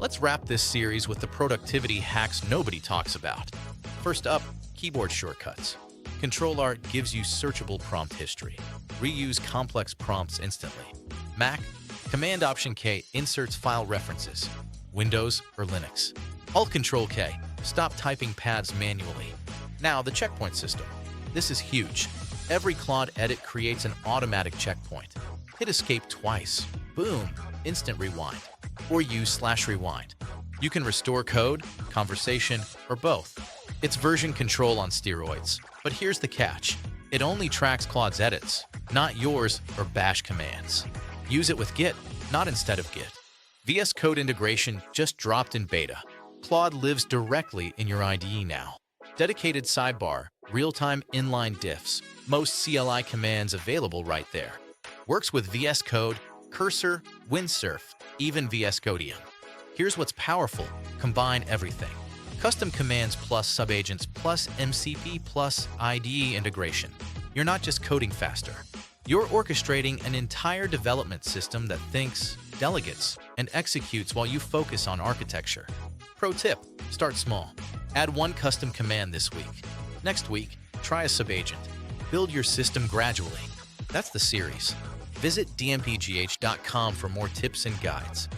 Let's wrap this series with the productivity hacks nobody talks about. First up, keyboard shortcuts. Control-Alt gives you searchable prompt history. Reuse complex prompts instantly. Mac, Command-Option-K inserts file references. Windows or Linux. Alt-Control-K, stop typing paths manually. Now, the checkpoint system. This is huge. Every Claude edit creates an automatic checkpoint. Hit Escape twice. Boom! Instant rewind. Or use /rewind. You can restore code, conversation, or both. It's version control on steroids. But here's the catch. It only tracks Claude's edits, not yours or bash commands. Use it with Git, not instead of Git. VS Code integration just dropped in beta. Claude lives directly in your IDE now. Dedicated sidebar, real-time inline diffs, most CLI commands available right there. Works with VS Code, Cursor, Windsurf, even VS Codium. Here's what's powerful. Combine everything. Custom commands plus subagents plus MCP plus IDE integration. You're not just coding faster. You're orchestrating an entire development system that thinks, delegates, and executes while you focus on architecture. Pro tip, start small. Add one custom command this week. Next week, try a subagent. Build your system gradually. That's the series. Visit dmpgh.com for more tips and guides.